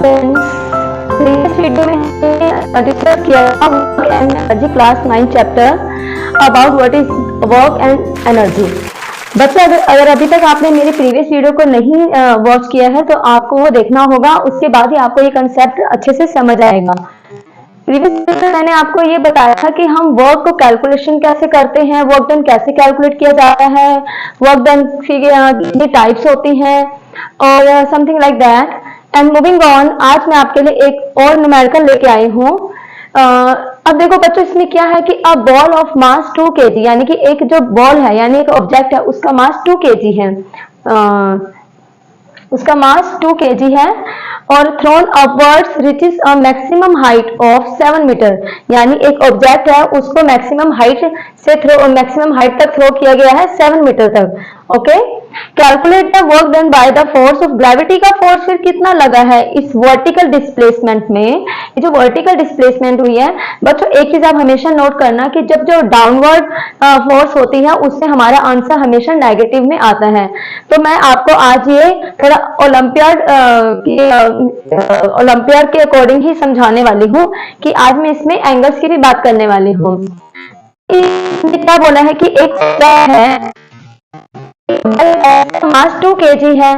Previous video में हमने discuss किया work and energy class 9 chapter about what is work and energy. बच्चों अगर अभी तक आपने मेरे प्रीवियस वीडियो को नहीं वॉच किया है तो आपको वो देखना होगा, उसके बाद ही आपको ये कंसेप्ट अच्छे से समझ आएगा। प्रीवियस वीडियो में मैंने आपको ये बताया था कि हम वर्क को कैलकुलेशन कैसे करते हैं, वर्क डन कैसे कैलकुलेट किया जाता है, वर्क डन की टाइप्स होती हैं और something like that. And moving on, आज मैं आपके लिए एक और न्यूमेरिकल लेके आई हूँ। अब देखो बच्चों, इसमें क्या है कि a ball of mass 2 kg, यानी कि एक जो बॉल है यानी एक ऑब्जेक्ट है उसका मास 2 kg है, उसका मास 2 kg है और thrown upwards reaches a maximum height of 7 metre, यानी एक ऑब्जेक्ट है उसको मैक्सिमम हाइट से मैक्सिमम हाइट तक थ्रो किया गया है 7 मीटर तक। Okay, calculate the work done by the force of gravity का फोर्स फिर कितना लगा है इस वर्टिकल डिस्प्लेसमेंट में। ये जो वर्टिकल डिस्प्लेसमेंट हुई है बच्चों, एक चीज आप हमेशा नोट करना कि जब जो डाउनवर्ड फोर्स होती है उससे हमारा आंसर हमेशा नेगेटिव में आता है। तो मैं आपको आज ये थोड़ा ओलंपियाड के अकॉर्डिंग ही समझाने वाली हूँ कि आज मैं इसमें एंगल्स की भी बात करने वाली हूँ। क्या बोला है कि एक है मास 2 kg है,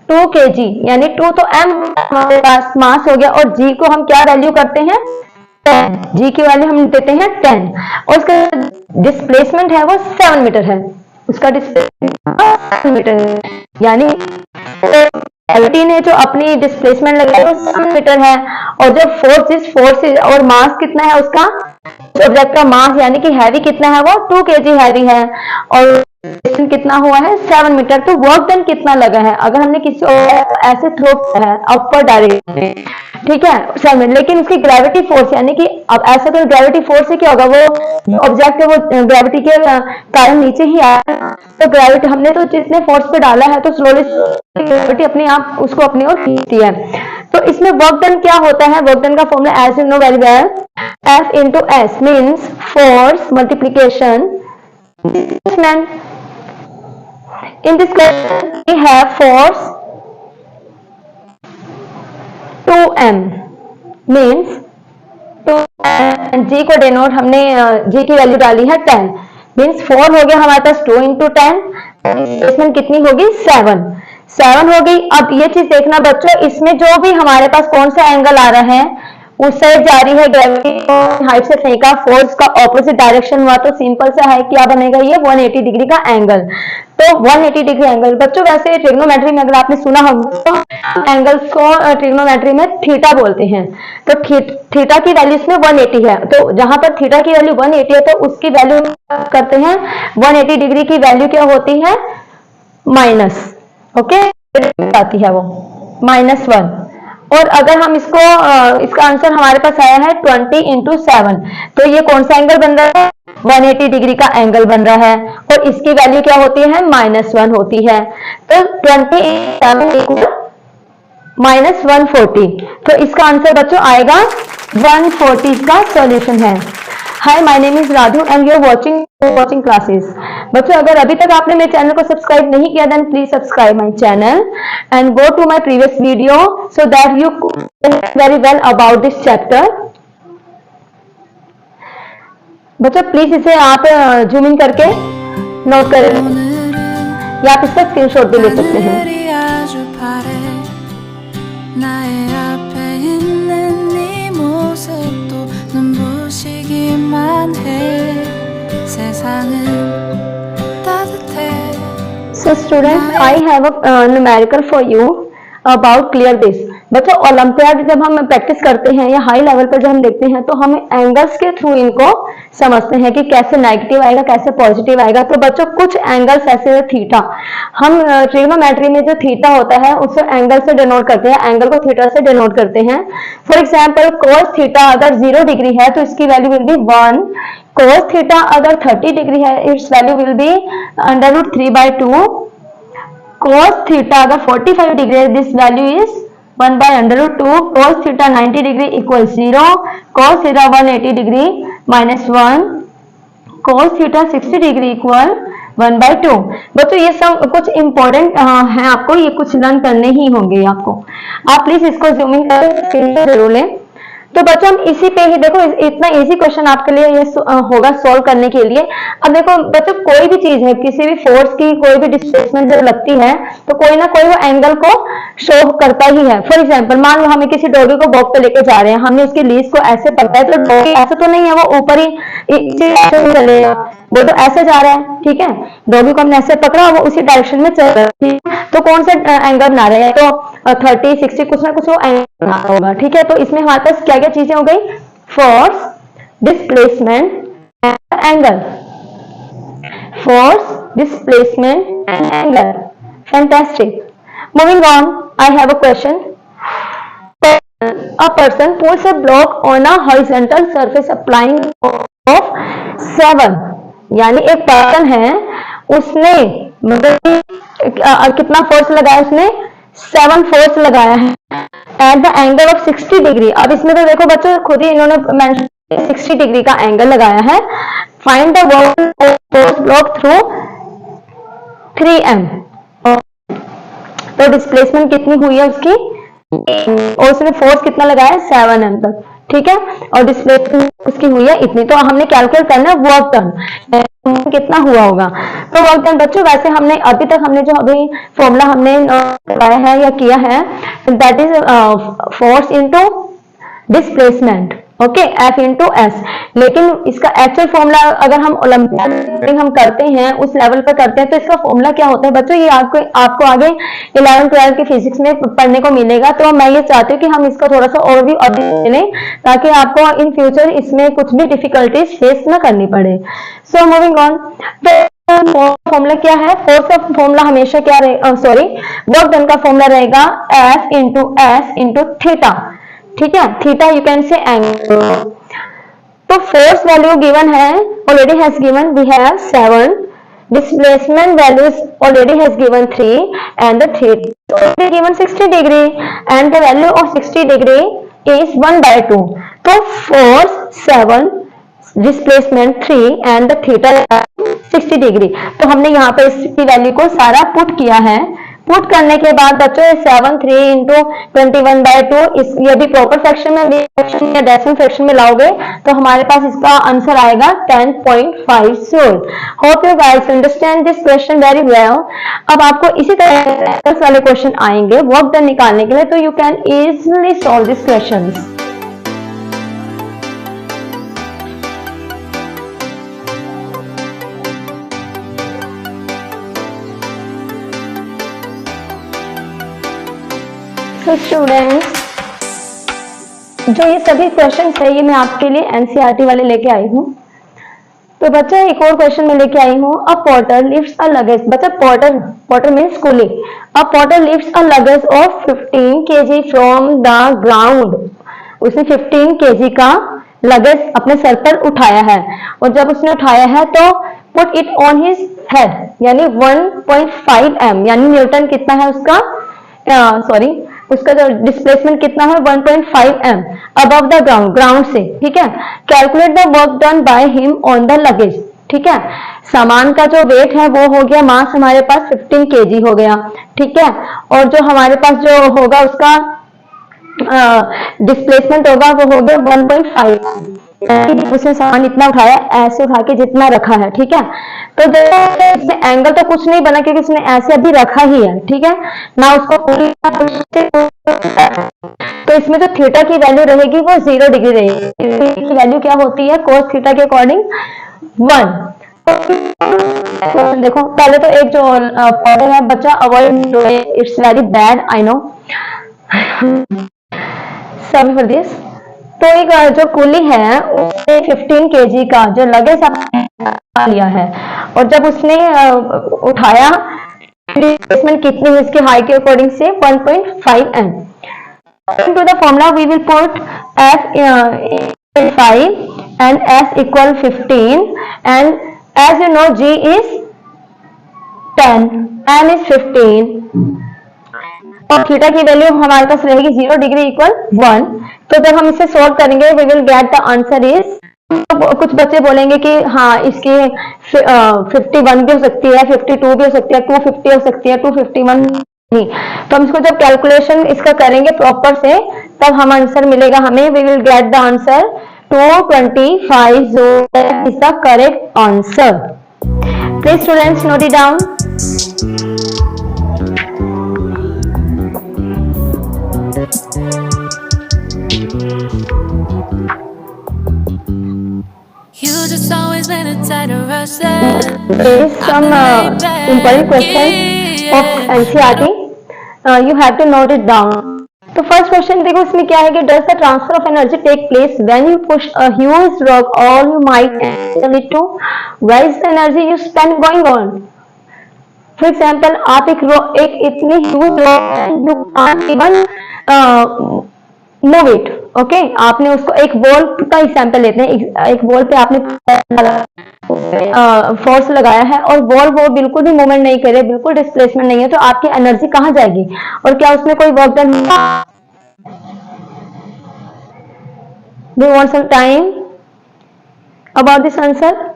2 kg यानी 2 तो m हमारे पास मास हो गया और g को हम क्या वैल्यू करते हैं 10, g की वैल्यू हम देते हैं 10 और उसका डिस्प्लेसमेंट है वो 7 मीटर है, उसका डिस्प्लेसमेंट 7 मीटर है, यानी ग्रेविटी ने जो अपनी डिस्प्लेसमेंट लगाई वो 7 मीटर है और जो फोर्स और मास कितना है उसका, ऑब्जेक्ट का मास यानी कि हैवी कितना है वो 2 kg हैवी है और कितना हुआ है 7 मीटर। तो वर्क डन कितना लगा है अगर हमने किसी ऐसे थ्रो किया है अपर डायरेक्शन में, ठीक है 7 मीटर, लेकिन उसकी ग्रेविटी फोर्स यानी कि अब ऐसा तो ग्रेविटी फोर्स से क्या होगा, वो ऑब्जेक्ट है वो ग्रेविटी के कारण नीचे ही आया, तो ग्रेविटी हमने तो जितने फोर्स पे डाला है तो स्लोली ग्रेविटी अपने आप उसको अपनी ओर खींचती है। तो इसमें वर्क डन क्या होता है, वर्क डन का formula as you know very well, F into S means force multiplication displacement. In this question we have force 2m means 2 g को डिनोट हमने g की वैल्यू डाली है 10 मीन्स 4 हो गया हमारे पास 2 into 10, डिस्प्लेसमेंट कितनी होगी 7 हो गई। अब ये चीज देखना बच्चों, इसमें जो भी हमारे पास कौन सा एंगल आ रहा है उस साइड जा रही है ग्रेविटी को हाइट से फेंका, फोर्स का ऑपोजिट डायरेक्शन हुआ तो सिंपल सा है क्या बनेगा ये 180 डिग्री का एंगल। तो 180 डिग्री एंगल बच्चों, वैसे ट्रिग्नोमेट्री में अगर आपने सुना होगा तो एंगल्स को ट्रिग्नोमेट्री में थीटा बोलते हैं, तो थीटा की वैल्यू इसमें 180 है, तो जहां पर थीटा की वैल्यू 180 है तो उसकी वैल्यू करते हैं 180 डिग्री की वैल्यू क्या होती है माइनस, ओके आती है वो -1। और अगर हम इसको इसका आंसर हमारे पास आया है 20 into 7, तो ये कौन सा एंगल बन रहा है 180 डिग्री का एंगल बन रहा है और इसकी वैल्यू क्या होती है -1 होती है। तो 20 -140, तो इसका आंसर बच्चों आएगा 140 का सॉल्यूशन है। Hi, my name is Radhu and you are watching classes. बच्चों अगर अभी तक आपने मेरे चैनल को सब्सक्राइब नहीं किया then please subscribe my channel and go to my previous video so that you very well about this chapter. बच्चों प्लीज इसे आप जूम इन करके नोट करें या आप इसका स्क्रीनशॉट भी ले सकते हैं। So students, I have a numerical for you about clear this. बच्चों ओलंपियाड जब हम प्रैक्टिस करते हैं या हाई लेवल पर जब हम देखते हैं तो हम एंगल्स के थ्रू इनको समझते हैं कि कैसे नेगेटिव आएगा कैसे पॉजिटिव आएगा। तो बच्चों कुछ एंगल्स ऐसे थीटा, हम ट्रिग्नोमेट्री में जो थीटा होता है उसको एंगल से डिनोट करते हैं, एंगल को थीटा से डिनोट करते हैं। फॉर एग्जाम्पल cos थीटा अगर 0 डिग्री है तो इसकी value will be 1, cos theta अगर 30 डिग्री है it's value will be √3/2, cos theta अगर 45 डिग्री है this value is 1/√2, cos theta 90 degree equals 0, cos theta 180 degree -1, cos theta 60 degree equal 1/2। बच्चों ये सब कुछ इंपॉर्टेंट है, आपको ये कुछ लर्न करने ही होंगे आपको। आप प्लीज इसको जूमिंग कर जरूर लें। तो बच्चों हम इसी पे ही देखो, इतना इजी क्वेश्चन आपके लिए ये होगा सॉल्व करने के लिए। अब देखो बच्चों, कोई भी चीज है, किसी भी फोर्स की कोई भी डिस्प्लेसमेंट जब लगती है तो कोई ना कोई वो एंगल को शो करता ही है। फॉर एग्जाम्पल मान लो हमें किसी डॉगी को वॉक पे लेके जा रहे हैं, हमने उसकी लीज को ऐसे पकड़ा है, तो डॉगी ऐसा तो नहीं है वो ऊपर ही चलेगा, वो तो ऐसे जा रहा है, ठीक है। डॉगी को हमने ऐसे पकड़ा, वो उसी डायरेक्शन में चल रहा है, तो कौन सा एंगल बना रहा है, तो 30 60 कुछ ना कुछ वो एंगल बना होगा, ठीक है। तो इसमें हमारे पास क्या क्या चीजें हो गई, force, displacement and angle. Force, displacement and angle, fantastic. Moving on, I have a question. A person pulls a block on a horizontal surface applying of 7, यानी एक पर्सन है, उसने मतलब कितना फोर्स लगाया, उसने 7 फोर्स लगाया है at the angle of 60 degree. अब इसमें तो देखो बच्चों खुद ही इन्होंने मेंशन 60 डिग्री का एंगल लगाया है। Find the force block through 3m। तो डिस्प्लेसमेंट कितनी हुई है उसकी, और उसने फोर्स कितना लगाया है 7m तक, ठीक है। और डिस्प्लेसमेंट उसकी हुई है इतनी। तो हमने कैलकुलेट करना है वर्क डन कितना हुआ होगा। तो वर्क डन बच्चों, वैसे हमने अभी तक हमने जो अभी फॉर्मूला हमने लगाया है या किया है, that is force into displacement, okay, F into S. लेकिन इसका एक्चुअल फॉर्मूला अगर हम ओलंपियाड हम करते हैं, उस लेवल पर करते हैं, तो इसका फॉर्मूला क्या होता है बच्चों, ये आपको आगे 11th 12th की फिजिक्स में पढ़ने को मिलेगा। तो मैं ये चाहती हूँ कि हम इसका थोड़ा सा ओवरव्यू अभी लें, ताकि आपको इन फ्यूचर इसमें कुछ भी डिफिकल्टीज फेस ना करनी पड़े। सो मूविंग ऑन, तो फॉर्मूला क्या है, फोर्स का फॉर्मूला हमेशा क्या रहेगा, सॉरी वर्क डन का फॉर्मूला रहेगा F into S into theta, ठीक है। Theta you can say angle. तो फोर्स वैल्यू गिवन है, already has given, we have 7, displacement values already has given 3 and the theta already given 60 degree and the value of 60 degree is 1/2। तो force 7, displacement 3 and the theta 60 degree. तो हमने यहाँ पे इसकी value को सारा put किया है। पुट करने के बाद बच्चों 7 3 इंटू 21/2, ये भी प्रॉपर फ्रैक्शन में फ्रैक्शन या डेसिमल फ्रैक्शन में लाओगे तो हमारे पास इसका आंसर आएगा 10.5 joule. Hope you guys understand this question very well. अब आपको इसी तरह वाले क्वेश्चन आएंगे वर्क डन निकालने के लिए, तो you can easily solve this questions. तो स्टूडेंट्स, जो ये सभी क्वेश्चन है ये मैं आपके लिए एनसीईआरटी वाले लेके आई हूँ। तो बच्चा एक और क्वेश्चन में लेके आई हूँ। अ पोर्टर लिफ्ट्स अ लगेज, बच्चा porter means coolie. A porter lifts a luggage of 15 kg from the ground. उसने 15 kg का लगेज अपने सर पर उठाया है, और जब उसने उठाया है तो put it on his head, यानी 1.5 m, यानी न्यूटन कितना है उसका, सॉरी उसका जो डिस्प्लेसमेंट कितना है 1.5 m अबव द ग्राउंड से, ठीक है। Calculate the work done by him on the luggage, ठीक है। सामान का जो वेट है वो हो गया, मास हमारे पास 15 kg हो गया, ठीक है। और जो हमारे पास जो होगा उसका डिस्प्लेसमेंट होगा वो हो गया 1.5। उसने सामान इतना उठाया, ऐसे उठा के जितना रखा है, ठीक है। तो देखो एंगल तो कुछ नहीं बना क्योंकि उसने ऐसे अभी रखा ही है, ठीक है ना, उसको पूरी। तो इसमें जो थीटा की वैल्यू रहेगी वो 0 डिग्री रहेगी। की वैल्यू क्या होती है कोस थीटा के अकॉर्डिंग 1। तो देखो पहले तो एक जो पॉइंट है बच्चा avoid, it's very bad, I know, sorry for this. तो एक जो कुली है उसने 15 kg का जो लगेज लिया है, और जब उसने उठाया डिस्प्लेसमेंट कितनी है इसकी हाइट के अकॉर्डिंग से 1.5 m। To the formula we will put F 5 and S equal 15 and as you know G is 10, N is 15 और थीटा की वैल्यू हमारे पास रहेगी 0 डिग्री इक्वल 1। तो जब हम इसे सॉल्व करेंगे we will get the answer is कुछ बच्चे बोलेंगे कि हाँ इसकी 51 भी हो सकती है, 52 भी हो सकती है, 250 हो सकती है, 251 नहीं। तो हम इसको जब कैलकुलेशन इसका करेंगे प्रॉपर से, तब हम आंसर मिलेगा हमें, we will get the answer 225, जो is the correct answer. Please students note it down. You just always been a tighter rush that There is some important question of NCERT. You have to note it down. तो first question देखो, इसमें क्या है कि does the transfer of energy take place when you push a huge rock or you might tell it to where is the energy you spend going on. For example, आप एक इतनी huge rock you can't even move it, okay. आपने उसको एक wall का example लेते हैं, एक वॉल पे आपने फोर्स लगाया है और वॉल वो बिल्कुल भी मूवमेंट नहीं करे, बिल्कुल डिस्प्लेसमेंट नहीं है, तो आपकी एनर्जी कहाँ जाएगी और क्या उसमें कोई work done? Do you want some time about this answer?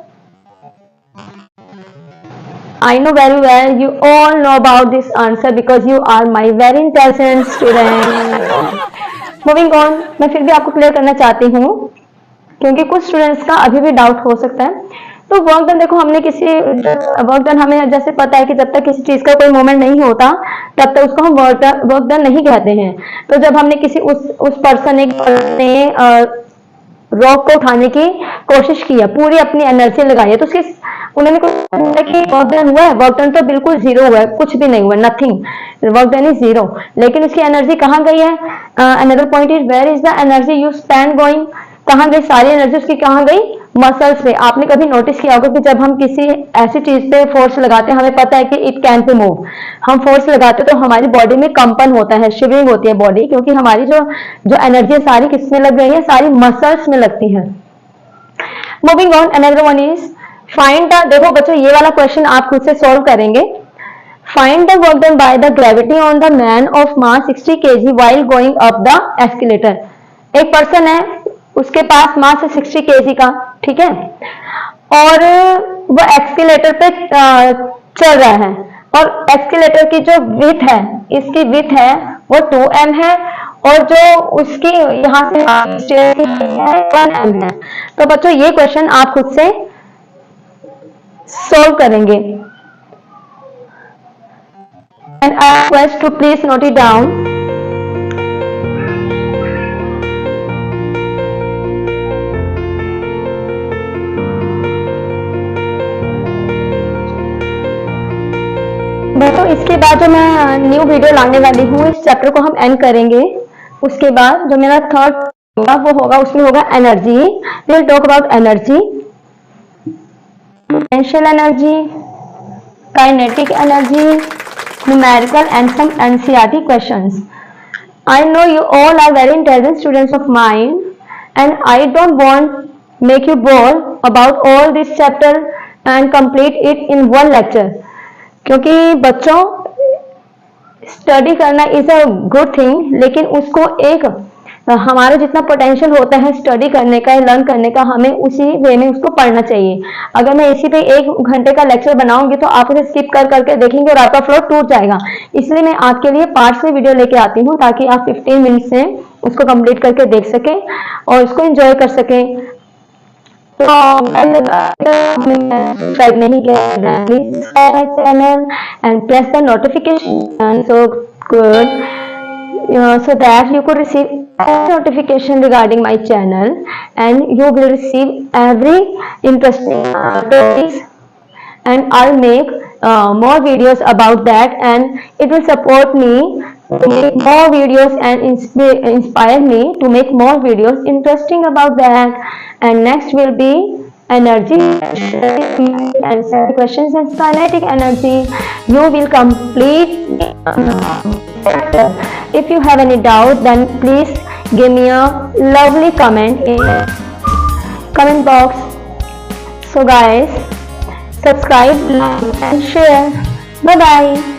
I know very well you all know about this answer because you are my very intelligent student. Moving on, मैं फिर भी आपको क्लियर करना चाहती हूँ क्योंकि कुछ स्टूडेंट्स का अभी भी डाउट हो सकता है। तो वर्क डन देखो, हमने वर्क डन हमें जैसे पता है कि जब तक किसी चीज का कोई मूवमेंट नहीं होता तब तक उसको हम वर्क डन नहीं कहते हैं। तो जब हमने किसी उस पर्सन ने रॉक को उठाने की कोशिश की है, पूरी अपनी एनर्जी लगाई है, तो उसकी उन्होंने कि वर्क डन हुआ है, वर्क डन तो बिल्कुल जीरो हुआ है, कुछ भी नहीं हुआ, nothing, work done is zero. लेकिन उसकी एनर्जी कहाँ गई है? Another point is where is the energy you spend going, कहाँ गई सारी एनर्जी उसकी, कहाँ गई? मसल्स पे। आपने कभी नोटिस किया होगा कि जब हम किसी ऐसी चीज पे फोर्स लगाते हैं, हमें पता है कि इट कैन बी मूव, हम फोर्स लगाते हैं तो हमारी बॉडी में कंपन होता है, शिवरिंग होती है बॉडी, क्योंकि हमारी जो एनर्जी सारी किसमें लग रही है? सारी मसल्स में लगती है। Moving on, another one is find the, देखो बच्चों ये वाला क्वेश्चन आप खुद से सॉल्व करेंगे। Find the work done by the gravity on the man of mass 60 kg while going up the escalator. एक पर्सन है, उसके पास मास है 60 kg का, ठीक है, और वो एक्सकेलेटर पे चल रहा है, और एक्सकेलेटर की जो विड्थ है, इसकी विड्थ है वो 2m है, और जो उसकी यहाँ से स्टेयर है 1m है। तो बच्चों ये क्वेश्चन आप खुद से सॉल्व करेंगे। And I request to please note it down. तो इसके बाद जो मैं न्यू वीडियो लाने वाली हूँ, इस चैप्टर को हम एंड करेंगे। उसके बाद जो मेरा थर्ड होगा वो होगा, उसमें होगा energy. We will talk about energy, potential energy, kinetic energy, numerical and some NCERT questions. I know you all are very intelligent students of mine and I don't want make you bored about all this chapter and complete it in one lecture, क्योंकि बच्चों study करना is a good thing, लेकिन उसको एक हमारा जितना potential होता है स्टडी करने का, लर्न करने का, हमें उसी वे में उसको पढ़ना चाहिए। अगर मैं इसी पे 1 घंटे का लेक्चर बनाऊंगी तो आप उसे स्किप कर करके देखेंगे और आपका फ्लो टूट जाएगा। इसलिए मैं आपके लिए पार्ट्स में वीडियो लेके आती हूँ ताकि आप 15 मिनट से उसको कंप्लीट करके देख सकें और उसको एंजॉय कर सकें। तो सब्सक्राइब नहीं किया please channel and press the notification so good so that you could receive every notification regarding my channel and you will receive every interesting topics, and I'll make more videos about that, and it will support me to make more videos and inspire me to make more videos interesting about that. And next will be energy and questions and kinetic energy. You will complete. If you have any doubt, then please give me a lovely comment in comment box. So guys, subscribe, like and share. Bye bye.